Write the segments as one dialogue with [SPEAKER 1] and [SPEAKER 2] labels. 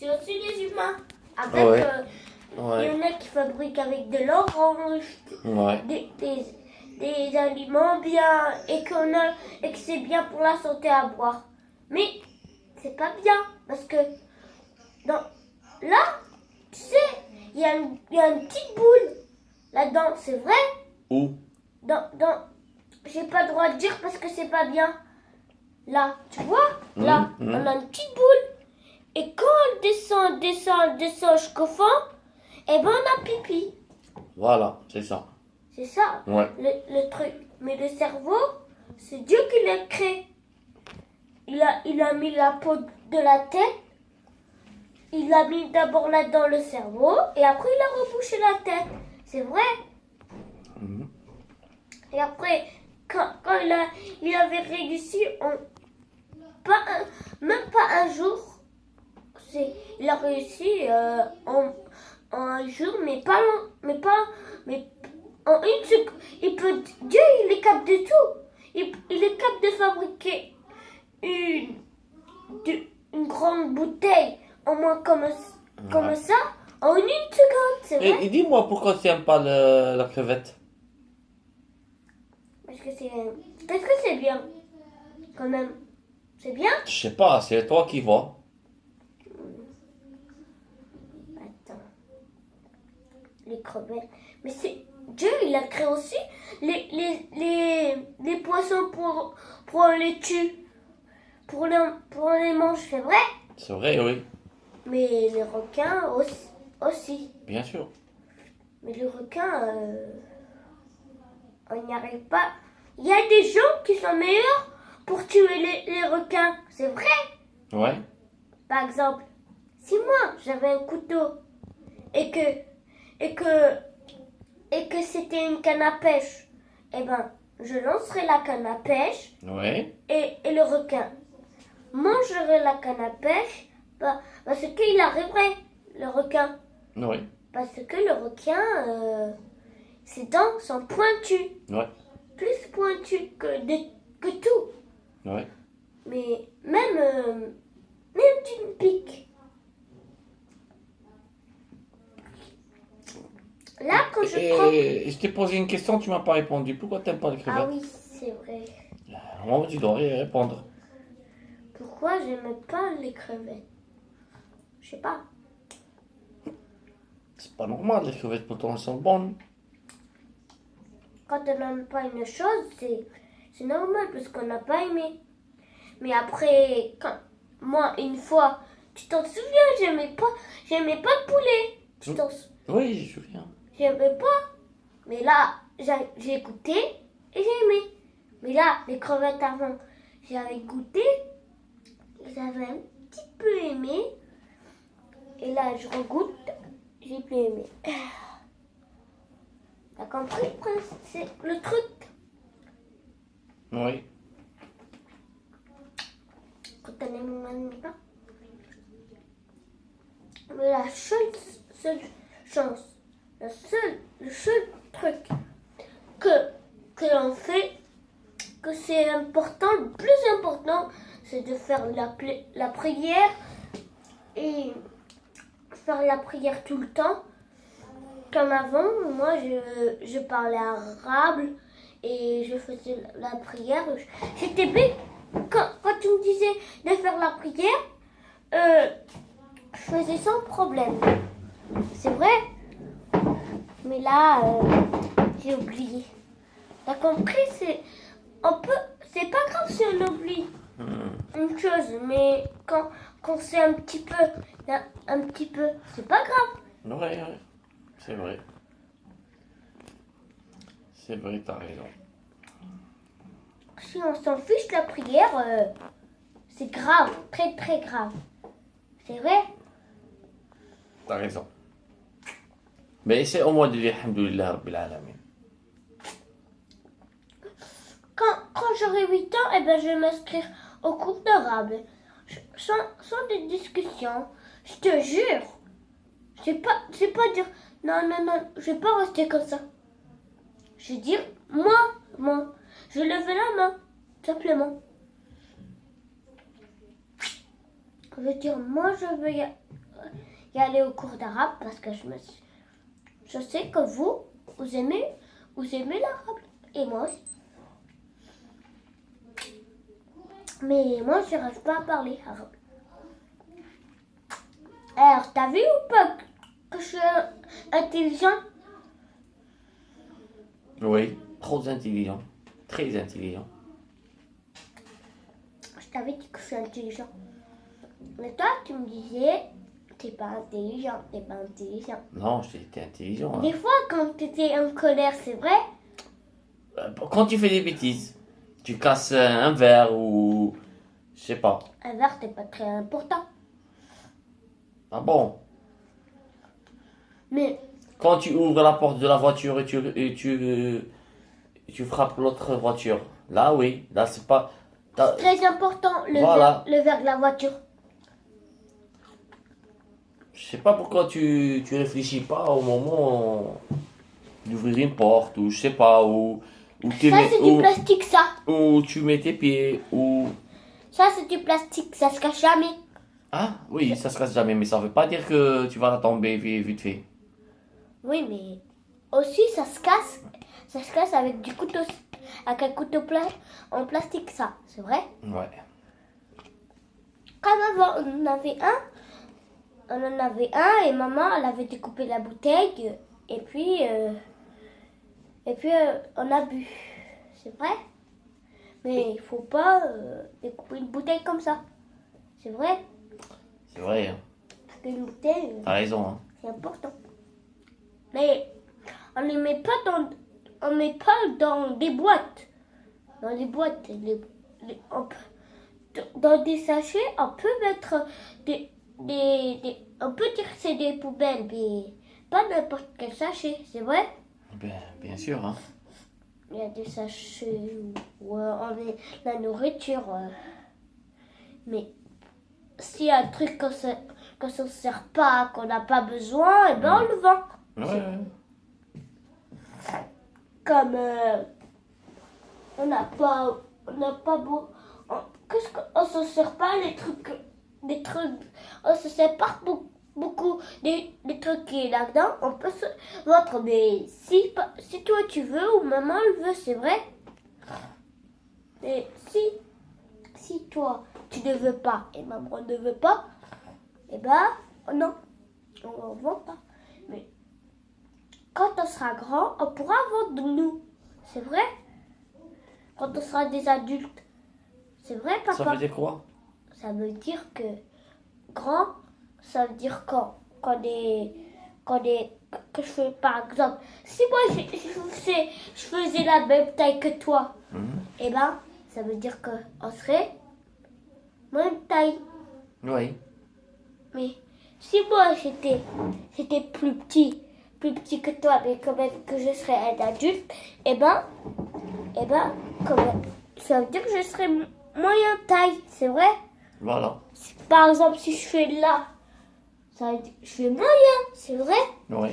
[SPEAKER 1] c'est aussi les humains. Avec,
[SPEAKER 2] Ouais.
[SPEAKER 1] il y
[SPEAKER 2] Ouais.
[SPEAKER 1] en a qui fabriquent avec de l'orange,
[SPEAKER 2] Ouais.
[SPEAKER 1] des aliments bien et que c'est bien pour la santé à boire. Mais c'est pas bien parce que là, tu sais, il y a une petite boule là-dedans, c'est vrai.
[SPEAKER 2] Où?
[SPEAKER 1] J'ai pas le droit de dire parce que c'est pas bien. Là, tu vois, là,
[SPEAKER 2] Mhm.
[SPEAKER 1] on a une petite boule. Et quand on descend jusqu'au fond, eh ben on a pipi.
[SPEAKER 2] Voilà, c'est ça.
[SPEAKER 1] C'est ça,
[SPEAKER 2] Ouais.
[SPEAKER 1] le truc. Mais le cerveau, c'est Dieu qui l'a créé. Il a mis la peau de la tête. Il a mis d'abord là dans le cerveau. Et après, il a rebouché la tête. C'est vrai.
[SPEAKER 2] Mhm.
[SPEAKER 1] Et après, quand il avait réussi, même pas un jour, il a réussi en un jour, mais en une seconde. Dieu, il est capable de tout. Il est capable de fabriquer une grande bouteille, au moins comme
[SPEAKER 2] Ouais.
[SPEAKER 1] ça, en une seconde, c'est vrai.
[SPEAKER 2] Et dis-moi pourquoi tu n'aimes pas la crevette?
[SPEAKER 1] Parce que c'est bien, quand même. C'est bien.
[SPEAKER 2] Je sais pas, c'est toi qui vois.
[SPEAKER 1] Attends. Les crevettes. Mais c'est Dieu, il a créé aussi les poissons pour les tuer, pour les manger, c'est vrai.
[SPEAKER 2] C'est vrai, oui.
[SPEAKER 1] Mais les requins aussi.
[SPEAKER 2] Bien sûr.
[SPEAKER 1] Mais les requins, on n'y arrive pas. Il y a des gens qui sont meilleurs pour tuer les requins, c'est vrai.
[SPEAKER 2] Ouais.
[SPEAKER 1] Par exemple, si moi j'avais un couteau et que c'était une canne à pêche, eh ben, je lancerai la canne à pêche
[SPEAKER 2] Ouais.
[SPEAKER 1] et le requin mangerait la canne à pêche parce qu'il arriverait, le requin.
[SPEAKER 2] Oui.
[SPEAKER 1] Parce que le requin, ses dents sont pointues.
[SPEAKER 2] Ouais.
[SPEAKER 1] Plus pointues que tout.
[SPEAKER 2] Ouais.
[SPEAKER 1] Mais même d'une pique. Là, quand je prends...
[SPEAKER 2] Et je t'ai posé une question, tu m'as pas répondu. Pourquoi t'aimes pas les
[SPEAKER 1] Ah
[SPEAKER 2] crevettes?
[SPEAKER 1] oui, c'est vrai.
[SPEAKER 2] Moi, tu dois y répondre.
[SPEAKER 1] Pourquoi j'aimais pas les crevettes? Je sais pas.
[SPEAKER 2] C'est pas normal, les crevettes pourtant elles sont bonnes.
[SPEAKER 1] Quand on n'aime pas une chose, c'est normal parce qu'on n'a pas aimé. Mais après, moi, une fois, tu t'en souviens, j'aimais pas le poulet. Tu t'en souviens?
[SPEAKER 2] Oui, je me souviens.
[SPEAKER 1] J'aimais pas. Mais là, j'ai goûté et j'ai aimé. Mais là, les crevettes avant, j'avais goûté, j'avais un petit peu aimé. Et là, je regoute, j'ai plus aimé. T'as compris, Prince? C'est le truc.
[SPEAKER 2] Oui.
[SPEAKER 1] Quand on aime, on n'aime pas. Mais la seule chance, le seul truc que l'on fait, que c'est important, le plus important, c'est de faire la prière et faire la prière tout le temps. Comme avant, moi je parlais arabe et je faisais la prière. J'étais bête quand tu me disais de faire la prière, je faisais sans problème. C'est vrai. Mais là, j'ai oublié. T'as compris? C'est pas grave si on oublie une chose, mais quand c'est un petit peu, c'est pas grave.
[SPEAKER 2] Oui, oui. C'est vrai. C'est vrai, t'as raison.
[SPEAKER 1] Si on s'en fiche de la prière, c'est grave, très très grave. C'est vrai?
[SPEAKER 2] T'as raison. Mais essaie au moins de dire Alhamdulillah Rabbil Alamin.
[SPEAKER 1] Quand j'aurai 8 ans, eh ben, je vais m'inscrire au cours d'arabe. Sans des discussions. Je te jure. Je vais pas dire non, je vais pas rester comme ça. Je vais dire moi. Je vais lever la main, simplement. Je vais dire moi je veux y aller au cours d'arabe parce que je sais que vous aimez l'arabe. Et moi aussi. Mais moi, je n'arrive pas à parler arabe. Alors, t'as vu ou pas que je suis intelligent?
[SPEAKER 2] Oui, trop intelligent. Très intelligent.
[SPEAKER 1] Je t'avais dit que je suis intelligent. Mais toi, tu me disais, t'es pas intelligent, t'es pas intelligent.
[SPEAKER 2] Non, j'étais intelligent.
[SPEAKER 1] Des fois, quand t'étais en colère, c'est vrai?
[SPEAKER 2] Quand tu fais des bêtises, tu casses un verre ou... Je sais pas.
[SPEAKER 1] Un verre, c'est pas très important.
[SPEAKER 2] Ah bon?
[SPEAKER 1] Mais
[SPEAKER 2] Quand tu ouvres la porte de la voiture et tu frappes l'autre voiture. Là, oui. Là, c'est pas...
[SPEAKER 1] c'est très important,
[SPEAKER 2] Voilà.
[SPEAKER 1] le verre de la voiture.
[SPEAKER 2] Je sais pas pourquoi tu réfléchis pas au moment d'ouvrir une porte ou je sais pas ou
[SPEAKER 1] Ça, c'est du plastique, ça.
[SPEAKER 2] ou tu mets tes pieds ou
[SPEAKER 1] Ça, c'est du plastique, ça se cache jamais.
[SPEAKER 2] ah oui ça se casse jamais mais ça veut pas dire que tu vas tomber vite fait.
[SPEAKER 1] Oui, mais aussi, ça se casse avec du couteau, avec un couteau en plastique, ça, c'est vrai?
[SPEAKER 2] Ouais.
[SPEAKER 1] Comme avant, on en avait un et maman, elle avait découpé la bouteille et puis on a bu, c'est vrai? Mais il faut pas découper une bouteille comme ça, c'est vrai?
[SPEAKER 2] C'est vrai. Hein.
[SPEAKER 1] Parce qu'une bouteille,
[SPEAKER 2] T'as raison. Hein.
[SPEAKER 1] c'est important. Mais on ne met pas dans des boîtes. Dans les boîtes, dans des sachets, on peut mettre on peut dire que c'est des poubelles, mais pas n'importe quel sachet, c'est vrai?
[SPEAKER 2] Bien sûr. Hein.
[SPEAKER 1] Il y a des sachets où on met la nourriture. Mais s'il y a un truc qu'on ne se sert pas, qu'on n'a pas besoin, et ben on le vend.
[SPEAKER 2] Ouais.
[SPEAKER 1] Comme on n'a pas beau, qu'est-ce qu'on se sert pas des trucs, on se sert pas beaucoup des trucs qui est là-dedans, on peut se vendre, mais si toi tu veux ou maman le veut, c'est vrai. Mais si toi tu ne veux pas et maman ne veut pas, eh ben non, on ne vend pas. Mais quand on sera grand, on pourra vendre nous. C'est vrai? Quand on sera des adultes. C'est vrai, papa?
[SPEAKER 2] Ça veut dire quoi?
[SPEAKER 1] Ça veut dire que grand, ça veut dire que je fais, par exemple, si moi je faisais la même taille que toi, eh ben, ça veut dire qu'on serait même taille.
[SPEAKER 2] Oui.
[SPEAKER 1] Mais si moi j'étais plus petit que toi, mais quand même que je serais un adulte, eh ben, quand même, ça veut dire que je serais moyen taille, c'est vrai?
[SPEAKER 2] Voilà.
[SPEAKER 1] Par exemple, si je fais là, ça veut dire que je fais moyen, c'est vrai?
[SPEAKER 2] Oui.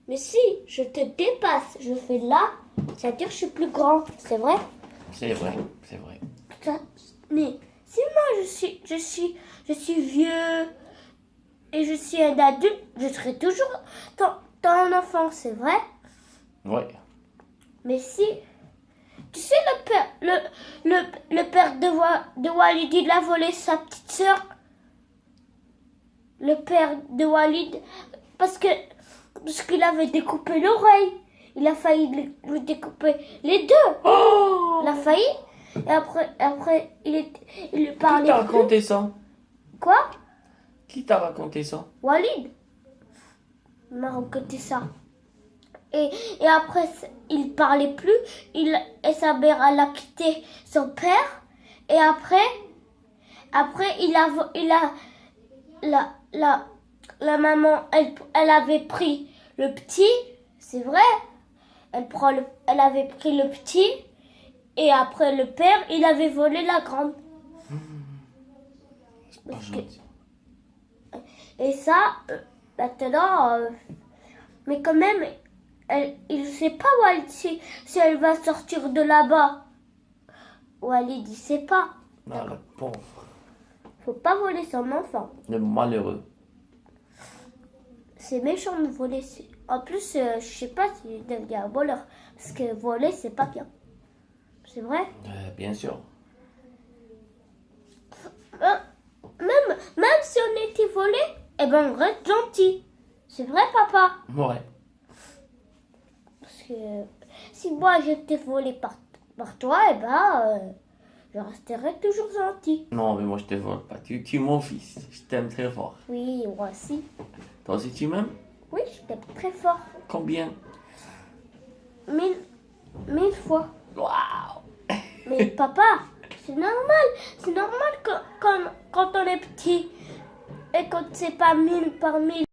[SPEAKER 1] Mais si je te dépasse, je fais là, ça veut dire que je suis plus grand, c'est vrai?
[SPEAKER 2] C'est vrai.
[SPEAKER 1] Mais si moi je suis vieux et je suis un adulte, je serai toujours ton enfant, c'est vrai?
[SPEAKER 2] Oui.
[SPEAKER 1] Mais si, tu sais le père de Walid, il a volé sa petite sœur. Le père de Walid, parce qu'il avait découpé l'oreille. Il a failli lui découper les deux.
[SPEAKER 2] Oh!
[SPEAKER 1] Il a failli. Et après il lui parlait.
[SPEAKER 2] Qui t'a raconté ça?
[SPEAKER 1] Quoi?
[SPEAKER 2] Qui t'a raconté ça?
[SPEAKER 1] Walid m'a raconté ça. Et après, il parlait plus. Et sa mère, elle a quitté son père. Et après la maman, elle avait pris le petit. C'est vrai. Elle avait pris le petit. Et après, le père, il avait volé la grande.
[SPEAKER 2] C'est pas gentil.
[SPEAKER 1] Et ça, maintenant, mais quand même, il ne sait pas Walid si elle va sortir de là-bas. Walid, il ne sait pas.
[SPEAKER 2] Ah, le pauvre.
[SPEAKER 1] Faut pas voler son enfant.
[SPEAKER 2] Le malheureux.
[SPEAKER 1] c'est méchant de voler. En plus, je sais pas si devient un voleur. Parce que voler, c'est pas bien. C'est vrai?
[SPEAKER 2] Bien sûr.
[SPEAKER 1] Même si on était volé, eh ben on reste gentil. C'est vrai, papa?
[SPEAKER 2] Ouais.
[SPEAKER 1] Parce que si moi j'étais volé par toi, eh ben je resterai toujours gentil.
[SPEAKER 2] Non, mais moi je te vole pas. Tu es mon fils. Je t'aime très fort.
[SPEAKER 1] Oui, moi aussi.
[SPEAKER 2] Toi aussi tu m'aimes?
[SPEAKER 1] Oui, je t'aime très fort.
[SPEAKER 2] Combien?
[SPEAKER 1] 1000 fois.
[SPEAKER 2] Waouh!
[SPEAKER 1] Mais papa, c'est normal. C'est normal quand on est petit et quand c'est pas 1000 par 1000.